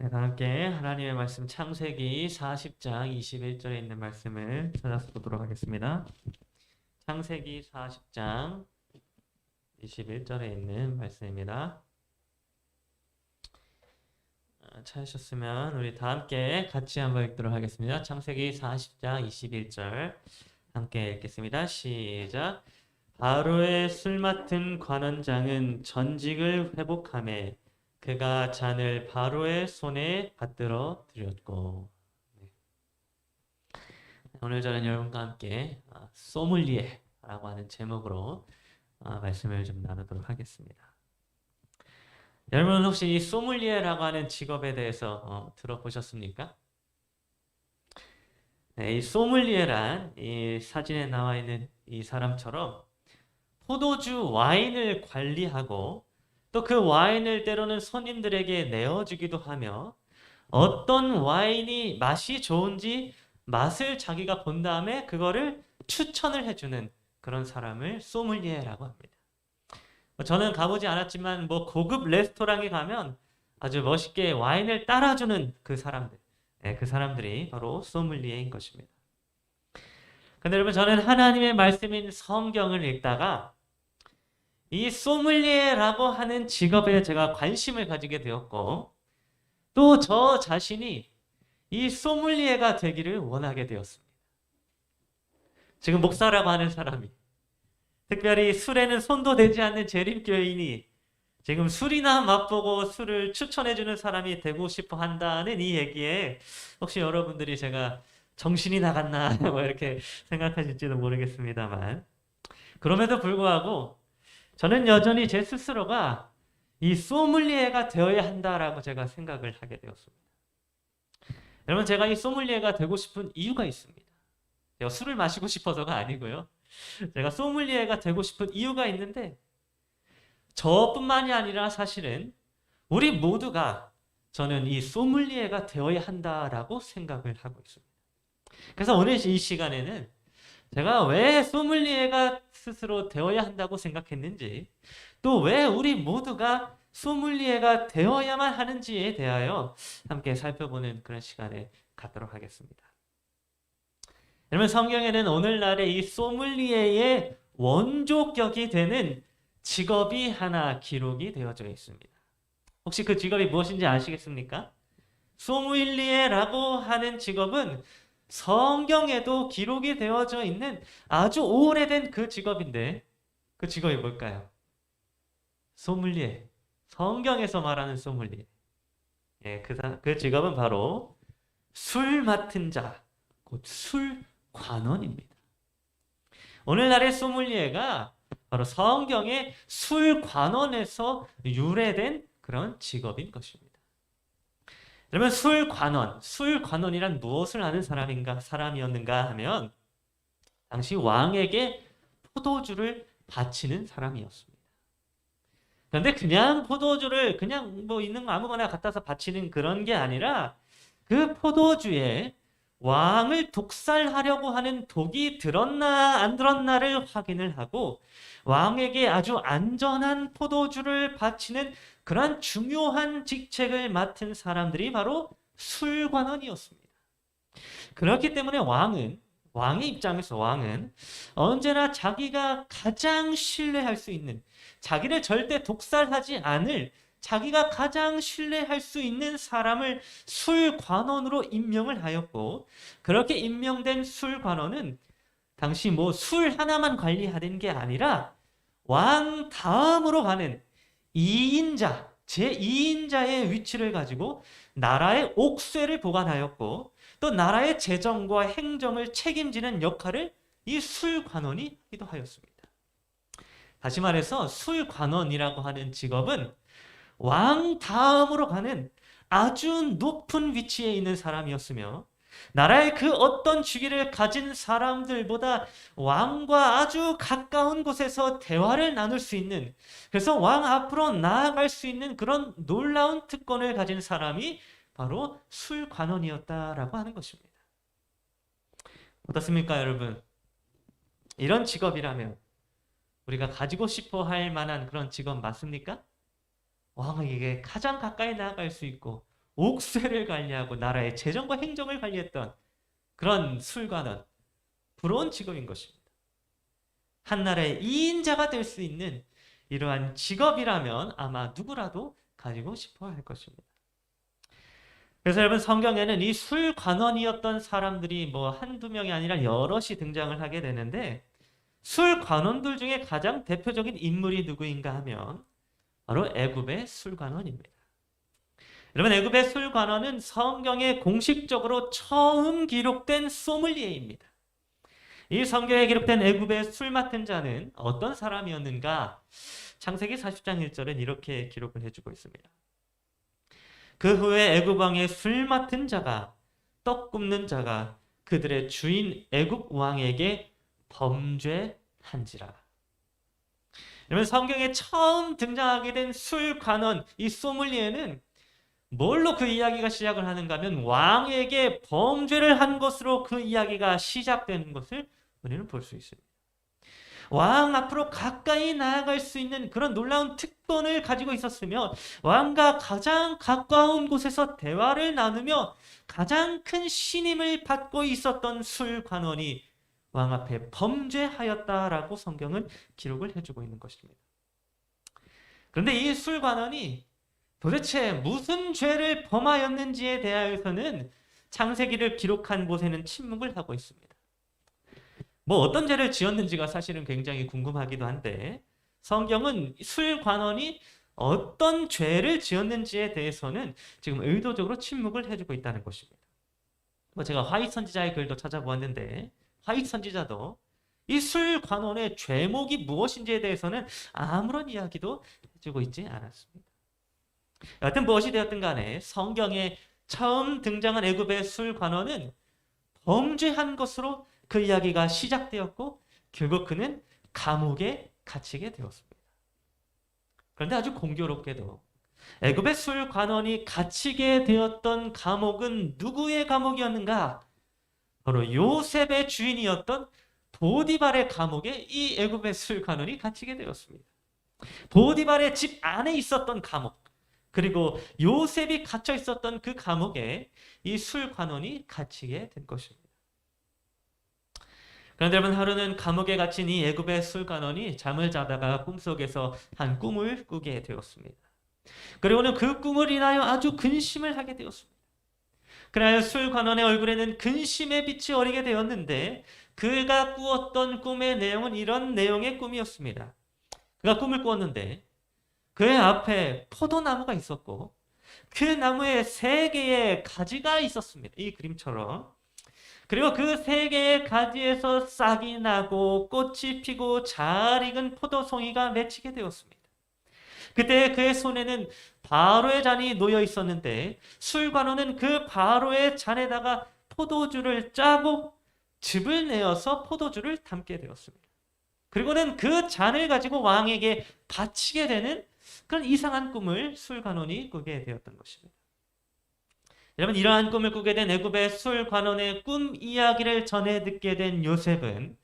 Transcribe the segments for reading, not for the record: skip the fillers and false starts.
네, 다 함께 하나님의 말씀 창세기 40장 21절에 있는 말씀을 찾아서 보도록 하겠습니다. 창세기 40장 21절에 있는 말씀입니다. 찾으셨으면 우리 다 함께 같이 한번 읽도록 하겠습니다. 창세기 40장 21절 함께 읽겠습니다. 시작. 바로의 술 맡은 관원장은 전직을 회복하매 그가 잔을 바로의 손에 받들어 드렸고. 오늘 저는 여러분과 함께 소믈리에라고 하는 제목으로 말씀을 좀 나누도록 하겠습니다. 여러분 혹시 이 소믈리에라고 하는 직업에 대해서 들어보셨습니까? 네, 이 소믈리에란 이 사진에 나와 있는 이 사람처럼 포도주 와인을 관리하고 또 그 와인을 때로는 손님들에게 내어주기도 하며 어떤 와인이 맛이 좋은지 맛을 자기가 본 다음에 그거를 추천을 해주는 그런 사람을 소믈리에라고 합니다. 저는 가보지 않았지만 고급 레스토랑에 가면 아주 멋있게 와인을 따라주는 그 사람들, 그 사람들이 바로 소믈리에인 것입니다. 근데 여러분 저는 하나님의 말씀인 성경을 읽다가 이 소믈리에라고 하는 직업에 제가 관심을 가지게 되었고 또 저 자신이 이 소믈리에가 되기를 원하게 되었습니다. 지금 목사라고 하는 사람이 특별히 술에는 손도 대지 않는 재림교인이 지금 술이나 맛보고 술을 추천해주는 사람이 되고 싶어 한다는 이 얘기에 혹시 여러분들이 제가 정신이 나갔나 이렇게 생각하실지도 모르겠습니다만 그럼에도 불구하고 저는 여전히 제 스스로가 이 소믈리에가 되어야 한다라고 제가 생각을 하게 되었습니다. 여러분 제가 이 소믈리에가 되고 싶은 이유가 있습니다. 제가 술을 마시고 싶어서가 아니고요. 제가 소믈리에가 되고 싶은 이유가 있는데 저뿐만이 아니라 사실은 우리 모두가 저는 이 소믈리에가 되어야 한다라고 생각을 하고 있습니다. 그래서 오늘 이 시간에는 제가 왜 소믈리에가 스스로 되어야 한다고 생각했는지 또 왜 우리 모두가 소믈리에가 되어야만 하는지에 대하여 함께 살펴보는 그런 시간을 갖도록 하겠습니다. 여러분 성경에는 오늘날의 이 소믈리에의 원조격이 되는 직업이 하나 기록이 되어져 있습니다. 혹시 그 직업이 무엇인지 아시겠습니까? 소믈리에라고 하는 직업은 성경에도 기록이 되어져 있는 아주 오래된 그 직업인데 그 직업이 뭘까요? 소믈리에. 성경에서 말하는 소믈리에. 예, 그 직업은 바로 술 맡은 자, 곧 술관원입니다. 오늘날의 소믈리에가 바로 성경의 술관원에서 유래된 그런 직업인 것입니다. 여러분 술관원이란 무엇을 하는 사람이었는가 하면 당시 왕에게 포도주를 바치는 사람이었습니다. 그런데 그냥 포도주를 그냥 있는 거 아무거나 갖다서 바치는 그런 게 아니라 그 포도주에 왕을 독살하려고 하는 독이 들었나 안 들었나를 확인을 하고 왕에게 아주 안전한 포도주를 바치는 그러한 중요한 직책을 맡은 사람들이 바로 술관원이었습니다. 그렇기 때문에 왕의 입장에서 왕은 언제나 자기가 가장 신뢰할 수 있는, 자기를 절대 독살하지 않을 자기가 가장 신뢰할 수 있는 사람을 술관원으로 임명을 하였고 그렇게 임명된 술관원은 당시 술 하나만 관리하는 게 아니라 왕 다음으로 가는 2인자, 제2인자의 위치를 가지고 나라의 옥쇠를 보관하였고 또 나라의 재정과 행정을 책임지는 역할을 이 술관원이 하기도 하였습니다. 다시 말해서 술관원이라고 하는 직업은 왕 다음으로 가는 아주 높은 위치에 있는 사람이었으며 나라의 그 어떤 직위를 가진 사람들보다 왕과 아주 가까운 곳에서 대화를 나눌 수 있는, 그래서 왕 앞으로 나아갈 수 있는 그런 놀라운 특권을 가진 사람이 바로 술관원이었다라고 하는 것입니다. 어떻습니까, 여러분? 이런 직업이라면 우리가 가지고 싶어 할 만한 그런 직업 맞습니까? 왕에게 가장 가까이 나아갈 수 있고 옥쇄를 관리하고 나라의 재정과 행정을 관리했던 그런 술관원, 부러운 직업인 것입니다. 한 나라의 2인자가 될 수 있는 이러한 직업이라면 아마 누구라도 가지고 싶어 할 것입니다. 그래서 여러분, 성경에는 이 술관원이었던 사람들이 뭐 한두 명이 아니라 여럿이 등장을 하게 되는데, 술관원들 중에 가장 대표적인 인물이 누구인가 하면 바로 애굽의 술관원입니다. 여러분, 애굽의 술관원은 성경에 공식적으로 처음 기록된 소믈리에입니다. 이 성경에 기록된 애굽의 술 맡은 자는 어떤 사람이었는가? 창세기 40장 1절은 이렇게 기록을 해주고 있습니다. 그 후에 애굽 왕의 술 맡은 자가, 떡 굽는 자가 그들의 주인 애굽 왕에게 범죄한지라. 여러분, 성경에 처음 등장하게 된 술관원, 이 소믈리에는 뭘로 그 이야기가 시작을 하는가 하면 왕에게 범죄를 한 것으로 그 이야기가 시작되는 것을 우리는 볼 수 있습니다. 왕 앞으로 가까이 나아갈 수 있는 그런 놀라운 특권을 가지고 있었으며, 왕과 가장 가까운 곳에서 대화를 나누며 가장 큰 신임을 받고 있었던 술관원이 왕 앞에 범죄하였다라고 성경은 기록을 해주고 있는 것입니다. 그런데 이 술관원이 도대체 무슨 죄를 범하였는지에 대하여서는 창세기를 기록한 곳에는 침묵을 하고 있습니다. 뭐 어떤 죄를 지었는지가 사실은 굉장히 궁금하기도 한데, 성경은 술관원이 어떤 죄를 지었는지에 대해서는 지금 의도적으로 침묵을 해주고 있다는 것입니다. 뭐 제가 화이트 선지자의 글도 찾아보았는데, 화이트 선지자도 이 술관원의 죄목이 무엇인지에 대해서는 아무런 이야기도 해주고 있지 않았습니다. 여하튼 무엇이 되었든 간에 성경에 처음 등장한 애굽의 술관원은 범죄한 것으로 그 이야기가 시작되었고, 결국 그는 감옥에 갇히게 되었습니다. 그런데 아주 공교롭게도 애굽의 술관원이 갇히게 되었던 감옥은 누구의 감옥이었는가? 바로 요셉의 주인이었던 보디발의 감옥에 이 애굽의 술관원이 갇히게 되었습니다. 보디발의 집 안에 있었던 감옥, 그리고 요셉이 갇혀 있었던 그 감옥에 이 술관원이 갇히게 된 것입니다. 그런데 여러분, 하루는 감옥에 갇힌 이 애굽의 술관원이 잠을 자다가 꿈속에서 한 꿈을 꾸게 되었습니다. 그리고는 그 꿈을 인하여 아주 근심을 하게 되었습니다. 그날 술관원의 얼굴에는 근심의 빛이 어리게 되었는데, 그가 꾸었던 꿈의 내용은 이런 내용의 꿈이었습니다. 그가 꿈을 꾸었는데 그의 앞에 포도나무가 있었고, 그 나무에 3개의 가지가 있었습니다. 이 그림처럼. 그리고 그 3개의 가지에서 싹이 나고 꽃이 피고 잘 익은 포도송이가 맺히게 되었습니다. 그때 그의 손에는 바로의 잔이 놓여 있었는데, 술관원은 그 바로의 잔에다가 포도주를 짜고 즙을 내어서 포도주를 담게 되었습니다. 그리고는 그 잔을 가지고 왕에게 바치게 되는 그런 이상한 꿈을 술관원이 꾸게 되었던 것입니다. 여러분, 이러한 꿈을 꾸게 된 애굽의 술관원의 꿈 이야기를 전해 듣게 된 요셉은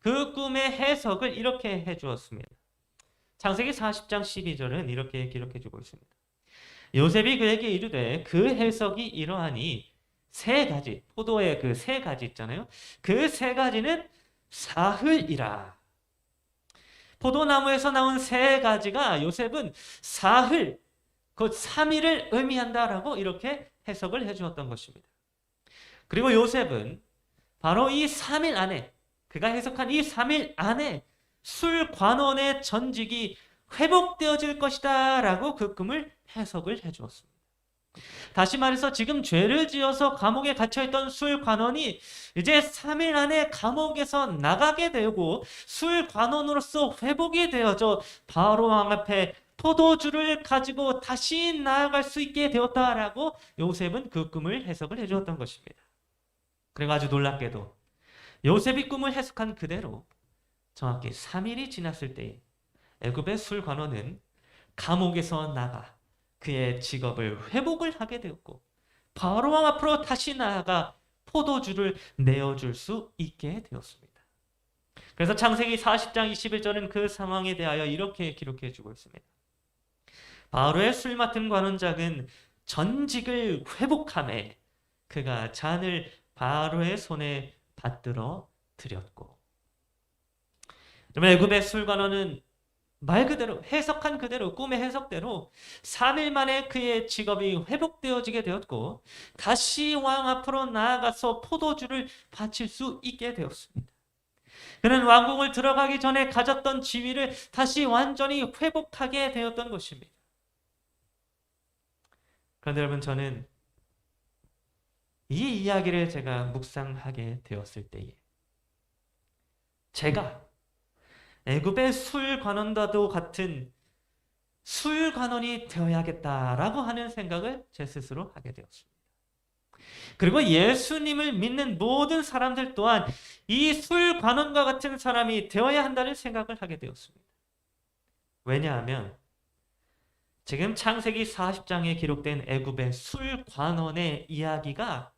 그 꿈의 해석을 이렇게 해주었습니다. 창세기 40장 12절은 이렇게 기록해주고 있습니다. 요셉이 그에게 이르되 그 해석이 이러하니 3가지, 포도의 그 3가지 있잖아요. 그 3가지는 사흘이라. 포도나무에서 나온 3가지가 요셉은 사흘, 곧 3일을 의미한다라고 이렇게 해석을 해주었던 것입니다. 그리고 요셉은 바로 이 3일 안에, 그가 해석한 이 3일 안에 술관원의 전직이 회복되어질 것이다 라고 그 꿈을 해석을 해주었습니다. 다시 말해서 지금 죄를 지어서 감옥에 갇혀있던 술관원이 이제 3일 안에 감옥에서 나가게 되고 술관원으로서 회복이 되어져 바로 왕 앞에 포도주를 가지고 다시 나아갈 수 있게 되었다라고 요셉은 그 꿈을 해석을 해주었던 것입니다. 그리고 아주 놀랍게도 요셉이 꿈을 해석한 그대로 정확히 3일이 지났을 때 애굽의 술관원은 감옥에서 나가 그의 직업을 회복을 하게 되었고, 바로 왕 앞으로 다시 나아가 포도주를 내어줄 수 있게 되었습니다. 그래서 창세기 40장 21절은 그 상황에 대하여 이렇게 기록해 주고 있습니다. 바로의 술 맡은 관원장은 전직을 회복함에 그가 잔을 바로의 손에 받들어 드렸고. 그러면 애굽의 술관원은 말 그대로 해석한 그대로 꿈의 해석대로 3일 만에 그의 직업이 회복되어지게 되었고 다시 왕 앞으로 나아가서 포도주를 바칠 수 있게 되었습니다. 그는 왕궁을 들어가기 전에 가졌던 지위를 다시 완전히 회복하게 되었던 것입니다. 그런데 여러분, 저는 이 이야기를 제가 묵상하게 되었을 때에 제가 애굽의 술관원과도 같은 술관원이 되어야겠다라고 하는 생각을 제 스스로 하게 되었습니다. 그리고 예수님을 믿는 모든 사람들 또한 이 술관원과 같은 사람이 되어야 한다는 생각을 하게 되었습니다. 왜냐하면 지금 창세기 40장에 기록된 애굽의 술관원의 이야기가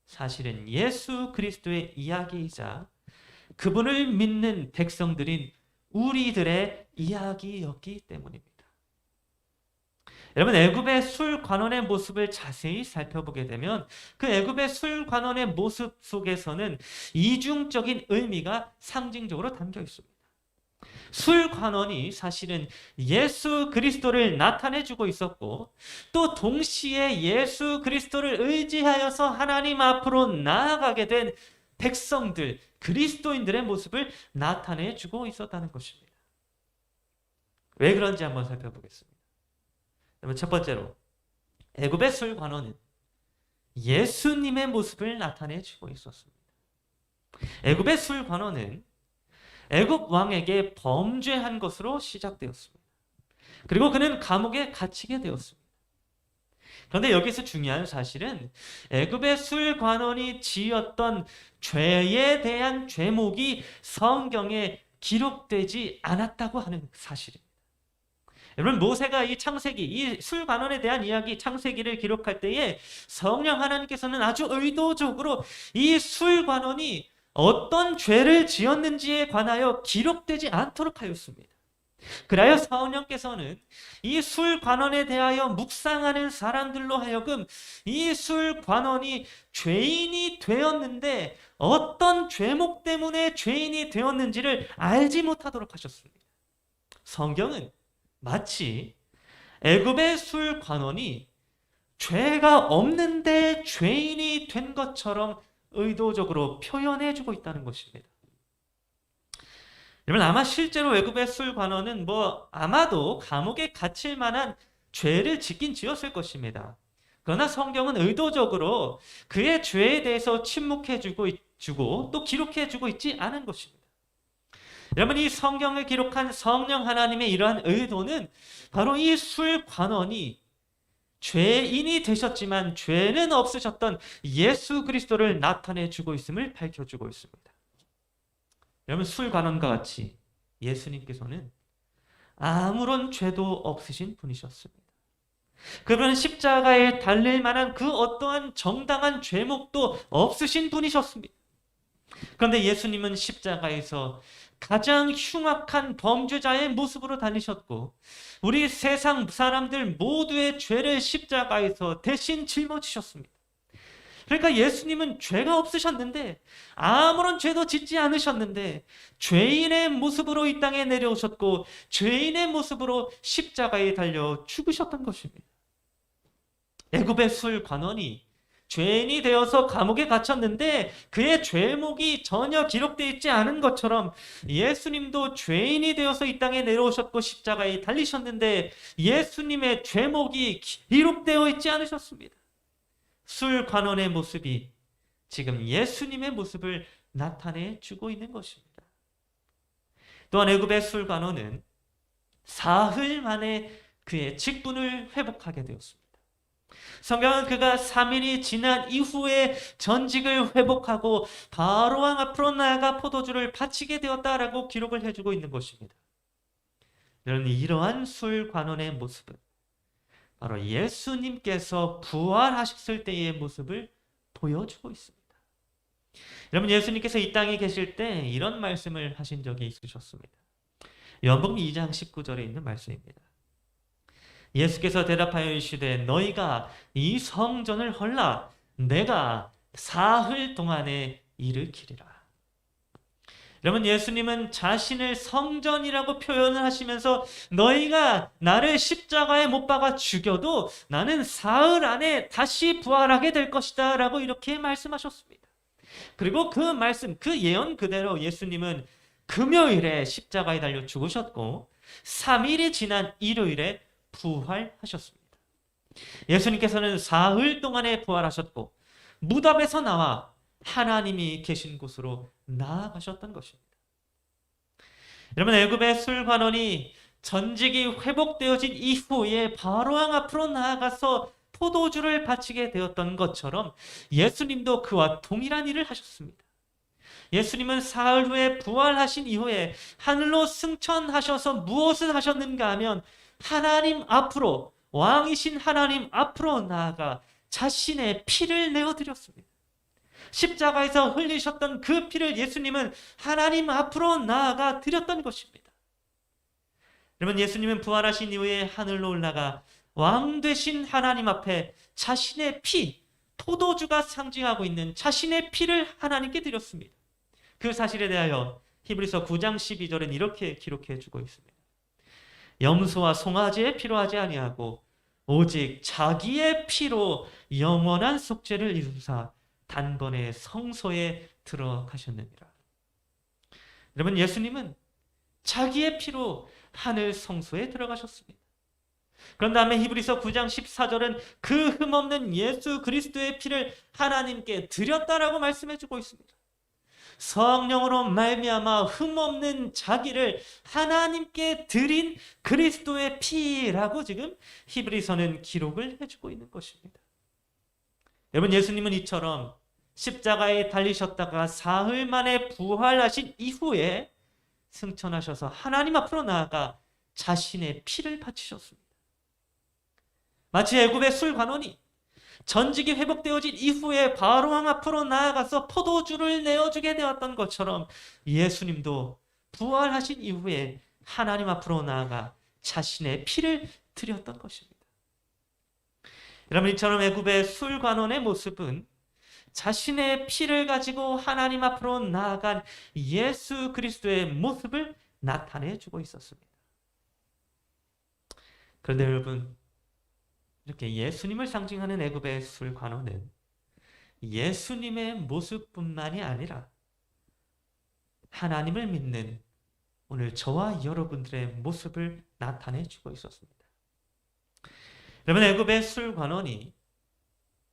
사실은 예수 그리스도의 이야기이자 그분을 믿는 백성들인 우리들의 이야기였기 때문입니다. 여러분, 애굽의 술관원의 모습을 자세히 살펴보게 되면 그 애굽의 술관원의 모습 속에서는 이중적인 의미가 상징적으로 담겨 있습니다. 술관원이 사실은 예수 그리스도를 나타내주고 있었고 또 동시에 예수 그리스도를 의지하여서 하나님 앞으로 나아가게 된 백성들, 그리스도인들의 모습을 나타내주고 있었다는 것입니다. 왜 그런지 한번 살펴보겠습니다. 그러면 첫 번째로 애굽의 술관원은 예수님의 모습을 나타내주고 있었습니다. 애굽의 술관원은 애굽 왕에게 범죄한 것으로 시작되었습니다. 그리고 그는 감옥에 갇히게 되었습니다. 그런데 여기서 중요한 사실은 애굽의 술관원이 지었던 죄에 대한 죄목이 성경에 기록되지 않았다고 하는 사실입니다. 여러분, 모세가 이 창세기, 이 술관원에 대한 이야기 창세기를 기록할 때에 성령 하나님께서는 아주 의도적으로 이 술관원이 어떤 죄를 지었는지에 관하여 기록되지 않도록 하였습니다. 그래야 성령께서는 이 술관원에 대하여 묵상하는 사람들로 하여금 이 술관원이 죄인이 되었는데 어떤 죄목 때문에 죄인이 되었는지를 알지 못하도록 하셨습니다. 성경은 마치 애굽의 술관원이 죄가 없는데 죄인이 된 것처럼 의도적으로 표현해주고 있다는 것입니다. 여러분, 아마 실제로 애굽의 술관원은 아마도 감옥에 갇힐 만한 죄를 짓긴 지었을 것입니다. 그러나 성경은 의도적으로 그의 죄에 대해서 침묵해주고 또 기록해주고 있지 않은 것입니다. 여러분, 이 성경을 기록한 성령 하나님의 이러한 의도는 바로 이 술관원이 죄인이 되셨지만 죄는 없으셨던 예수 그리스도를 나타내주고 있음을 밝혀주고 있습니다. 여러분, 술관원과 같이 예수님께서는 아무런 죄도 없으신 분이셨습니다. 그분은 십자가에 달릴 만한 그 어떠한 정당한 죄목도 없으신 분이셨습니다. 그런데 예수님은 십자가에서 가장 흉악한 범죄자의 모습으로 달리셨고 우리 세상 사람들 모두의 죄를 십자가에서 대신 짊어지셨습니다. 그러니까 예수님은 죄가 없으셨는데 아무런 죄도 짓지 않으셨는데 죄인의 모습으로 이 땅에 내려오셨고 죄인의 모습으로 십자가에 달려 죽으셨던 것입니다. 애굽의 술관원이 죄인이 되어서 감옥에 갇혔는데 그의 죄목이 전혀 기록되어 있지 않은 것처럼 예수님도 죄인이 되어서 이 땅에 내려오셨고 십자가에 달리셨는데 예수님의 죄목이 기록되어 있지 않으셨습니다. 술관원의 모습이 지금 예수님의 모습을 나타내 주고 있는 것입니다. 또한 애굽의 술관원은 사흘 만에 그의 직분을 회복하게 되었습니다. 성경은 그가 3일이 지난 이후에 전직을 회복하고 바로왕 앞으로 나아가 포도주를 바치게 되었다라고 기록을 해주고 있는 것입니다. 여러분, 이러한 술관원의 모습은 바로 예수님께서 부활하셨을 때의 모습을 보여주고 있습니다. 여러분, 예수님께서 이 땅에 계실 때 이런 말씀을 하신 적이 있으셨습니다. 요한복음 2장 19절에 있는 말씀입니다. 예수께서 대답하여 이르시되 너희가 이 성전을 헐라 내가 사흘 동안에 일으키리라. 여러분, 예수님은 자신을 성전이라고 표현을 하시면서 너희가 나를 십자가에 못 박아 죽여도 나는 사흘 안에 다시 부활하게 될 것이다 라고 이렇게 말씀하셨습니다. 그리고 그 말씀, 그 예언 그대로 예수님은 금요일에 십자가에 달려 죽으셨고 3일이 지난 일요일에 부활하셨습니다. 예수님께서는 사흘 동안에 부활하셨고 무덤에서 나와 하나님이 계신 곳으로 나아가셨던 것입니다. 여러분, 애굽의 술관원이 전직이 회복되어진 이후에 바로왕 앞으로 나아가서 포도주를 바치게 되었던 것처럼 예수님도 그와 동일한 일을 하셨습니다. 예수님은 사흘 후에 부활하신 이후에 하늘로 승천하셔서 무엇을 하셨는가 하면 하나님 앞으로, 왕이신 하나님 앞으로 나아가 자신의 피를 내어드렸습니다. 십자가에서 흘리셨던 그 피를 예수님은 하나님 앞으로 나아가 드렸던 것입니다. 여러분, 예수님은 부활하신 이후에 하늘로 올라가 왕 되신 하나님 앞에 자신의 피, 포도주가 상징하고 있는 자신의 피를 하나님께 드렸습니다. 그 사실에 대하여 히브리서 9장 12절은 이렇게 기록해 주고 있습니다. 염소와 송아지의 피로 하지 아니하고 오직 자기의 피로 영원한 속죄를 이루사 단번에 성소에 들어가셨느니라. 여러분, 예수님은 자기의 피로 하늘 성소에 들어가셨습니다. 그런 다음에 히브리서 9장 14절은 그 흠없는 예수 그리스도의 피를 하나님께 드렸다라고 말씀해 주고 있습니다. 성령으로 말미암아 흠없는 자기를 하나님께 드린 그리스도의 피라고 지금 히브리서는 기록을 해주고 있는 것입니다. 여러분, 예수님은 이처럼 십자가에 달리셨다가 사흘 만에 부활하신 이후에 승천하셔서 하나님 앞으로 나아가 자신의 피를 바치셨습니다. 마치 애굽의 술관원이 전직이 회복되어진 이후에 바로왕 앞으로 나아가서 포도주를 내어주게 되었던 것처럼 예수님도 부활하신 이후에 하나님 앞으로 나아가 자신의 피를 드렸던 것입니다. 여러분, 이처럼 애굽의 술관원의 모습은 자신의 피를 가지고 하나님 앞으로 나아간 예수 그리스도의 모습을 나타내 주고 있었습니다. 그런데 여러분, 이렇게 예수님을 상징하는 애굽의 술관원은 예수님의 모습뿐만이 아니라 하나님을 믿는 오늘 저와 여러분들의 모습을 나타내 주고 있었습니다. 여러분, 애굽의 술관원이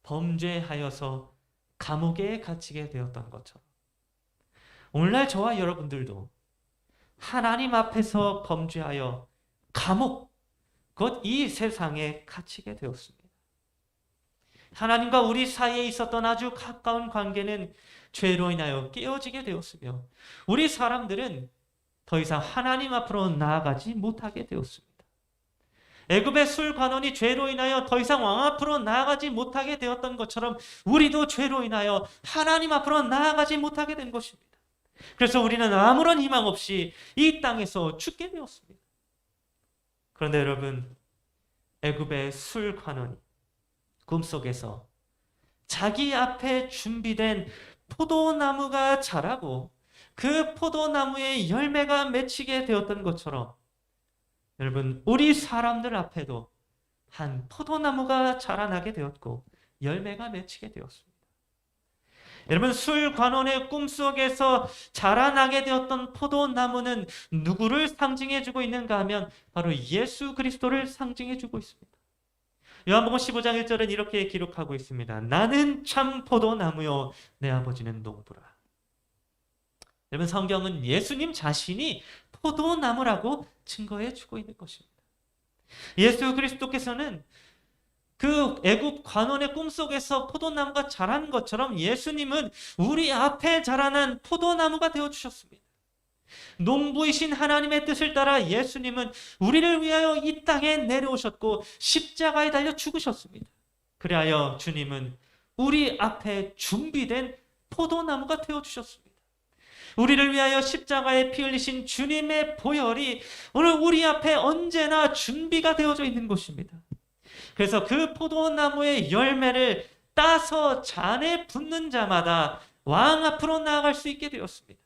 범죄하여서 감옥에 갇히게 되었던 것처럼 오늘날 저와 여러분들도 하나님 앞에서 범죄하여 감옥, 곧 이 세상에 갇히게 되었습니다. 하나님과 우리 사이에 있었던 아주 가까운 관계는 죄로 인하여 깨어지게 되었으며 우리 사람들은 더 이상 하나님 앞으로 나아가지 못하게 되었습니다. 애굽의 술관원이 죄로 인하여 더 이상 왕 앞으로 나아가지 못하게 되었던 것처럼 우리도 죄로 인하여 하나님 앞으로 나아가지 못하게 된 것입니다. 그래서 우리는 아무런 희망 없이 이 땅에서 죽게 되었습니다. 그런데 여러분, 애굽의 술관원이 꿈속에서 자기 앞에 준비된 포도나무가 자라고 그 포도나무에 열매가 맺히게 되었던 것처럼 여러분, 우리 사람들 앞에도 한 포도나무가 자라나게 되었고 열매가 맺히게 되었습니다. 여러분, 술관원의 꿈속에서 자라나게 되었던 포도나무는 누구를 상징해주고 있는가 하면 바로 예수 그리스도를 상징해주고 있습니다. 요한복음 15장 1절은 이렇게 기록하고 있습니다. 나는 참 포도나무요 내 아버지는 농부라. 여러분, 성경은 예수님 자신이 포도나무라고 증거해주고 있는 것입니다. 예수 그리스도께서는 그 애굽 관원의 꿈속에서 포도나무가 자란 것처럼 예수님은 우리 앞에 자라난 포도나무가 되어주셨습니다. 농부이신 하나님의 뜻을 따라 예수님은 우리를 위하여 이 땅에 내려오셨고 십자가에 달려 죽으셨습니다. 그리하여 주님은 우리 앞에 준비된 포도나무가 되어주셨습니다. 우리를 위하여 십자가에 피 흘리신 주님의 보혈이 오늘 우리 앞에 언제나 준비가 되어져 있는 것입니다. 그래서 그 포도나무의 열매를 따서 잔에 붓는 자마다 왕 앞으로 나아갈 수 있게 되었습니다.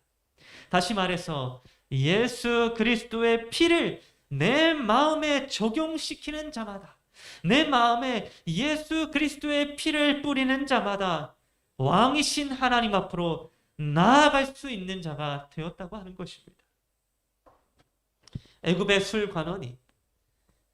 다시 말해서 예수 그리스도의 피를 내 마음에 적용시키는 자마다, 내 마음에 예수 그리스도의 피를 뿌리는 자마다 왕이신 하나님 앞으로 나아갈 수 있는 자가 되었다고 하는 것입니다. 애굽의 술관원이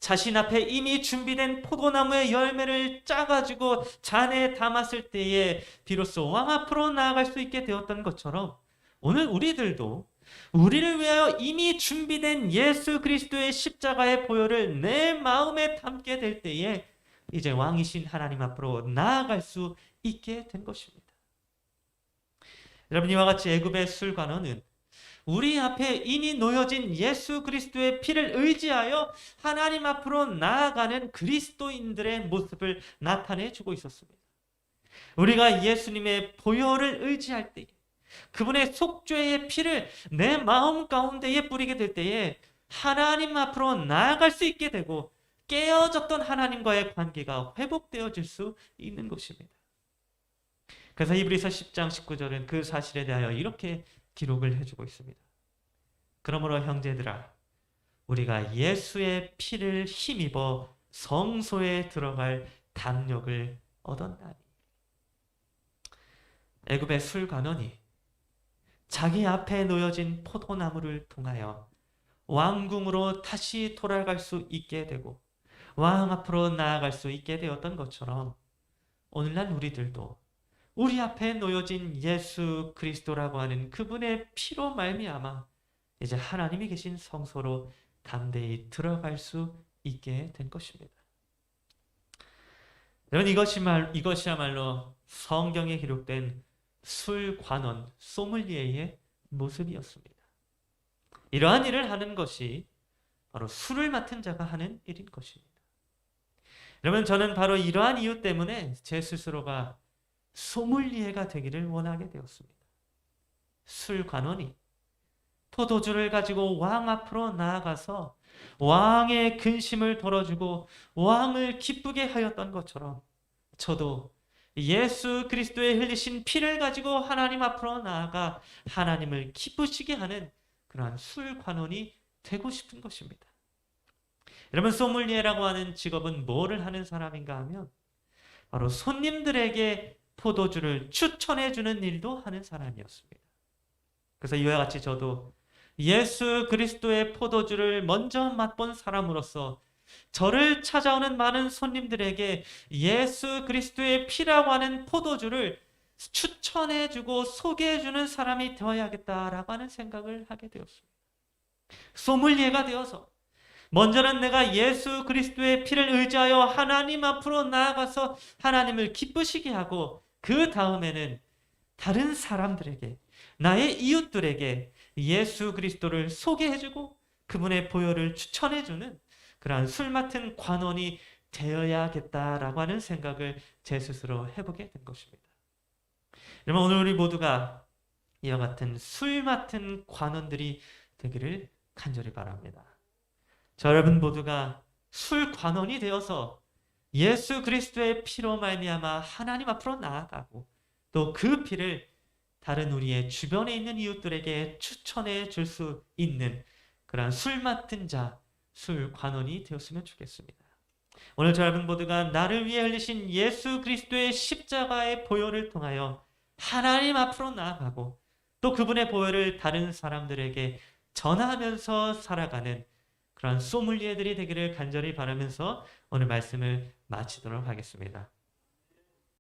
자신 앞에 이미 준비된 포도나무의 열매를 짜가지고 잔에 담았을 때에 비로소 왕 앞으로 나아갈 수 있게 되었던 것처럼, 오늘 우리들도 우리를 위하여 이미 준비된 예수 그리스도의 십자가의 보혈을 내 마음에 담게 될 때에 이제 왕이신 하나님 앞으로 나아갈 수 있게 된 것입니다. 여러분, 이와 같이 애굽의 술관원은 우리 앞에 이미 놓여진 예수 그리스도의 피를 의지하여 하나님 앞으로 나아가는 그리스도인들의 모습을 나타내 주고 있었습니다. 우리가 예수님의 보혈을 의지할 때에, 그분의 속죄의 피를 내 마음 가운데에 뿌리게 될 때에 하나님 앞으로 나아갈 수 있게 되고 깨어졌던 하나님과의 관계가 회복되어질 수 있는 것입니다. 그래서 히브리서 10장 19절은 그 사실에 대하여 이렇게 기록을 해주고 있습니다. 그러므로 형제들아, 우리가 예수의 피를 힘입어 성소에 들어갈 담력을 얻었나니. 애굽의 술관원이 자기 앞에 놓여진 포도나무를 통하여 왕궁으로 다시 돌아갈 수 있게 되고 왕 앞으로 나아갈 수 있게 되었던 것처럼, 오늘날 우리들도 우리 앞에 놓여진 예수 그리스도라고 하는 그분의 피로 말미암아 이제 하나님이 계신 성소로 담대히 들어갈 수 있게 된 것입니다. 여러분, 이것이야말로 성경에 기록된 술관원, 소믈리에의 모습이었습니다. 이러한 일을 하는 것이 바로 술을 맡은 자가 하는 일인 것입니다. 여러분, 저는 바로 이러한 이유 때문에 제 스스로가 소믈리에가 되기를 원하게 되었습니다. 술관원이 포도주를 가지고 왕 앞으로 나아가서 왕의 근심을 덜어주고 왕을 기쁘게 하였던 것처럼, 저도 예수 그리스도의 흘리신 피를 가지고 하나님 앞으로 나아가 하나님을 기쁘시게 하는 그러한 술관원이 되고 싶은 것입니다. 여러분, 소믈리에라고 하는 직업은 뭐를 하는 사람인가 하면 바로 손님들에게 포도주를 추천해 주는 일도 하는 사람이었습니다. 그래서 이와 같이 저도 예수 그리스도의 포도주를 먼저 맛본 사람으로서 저를 찾아오는 많은 손님들에게 예수 그리스도의 피라고 하는 포도주를 추천해주고 소개해주는 사람이 되어야겠다라고 하는 생각을 하게 되었습니다. 소믈리에가 되어서 먼저는 내가 예수 그리스도의 피를 의지하여 하나님 앞으로 나아가서 하나님을 기쁘시게 하고, 그 다음에는 다른 사람들에게, 나의 이웃들에게 예수 그리스도를 소개해주고 그분의 보혈을 추천해주는 그러한 술 맡은 관원이 되어야겠다라고 하는 생각을 제 스스로 해보게 된 것입니다. 여러분, 오늘 우리 모두가 이와 같은 술 맡은 관원들이 되기를 간절히 바랍니다. 저 여러분 모두가 술 관원이 되어서 예수 그리스도의 피로 말미암아 하나님 앞으로 나아가고, 또 그 피를 다른 우리의 주변에 있는 이웃들에게 추천해 줄 수 있는 그러한 술 맡은 자, 술 관원이 되었으면 좋겠습니다. 오늘 저 여러분 모두가 나를 위해 흘리신 예수 그리스도의 십자가의 보혈을 통하여 하나님 앞으로 나아가고, 또 그분의 보혈을 다른 사람들에게 전하면서 살아가는 그런 소믈리에들이 되기를 간절히 바라면서 오늘 말씀을 마치도록 하겠습니다.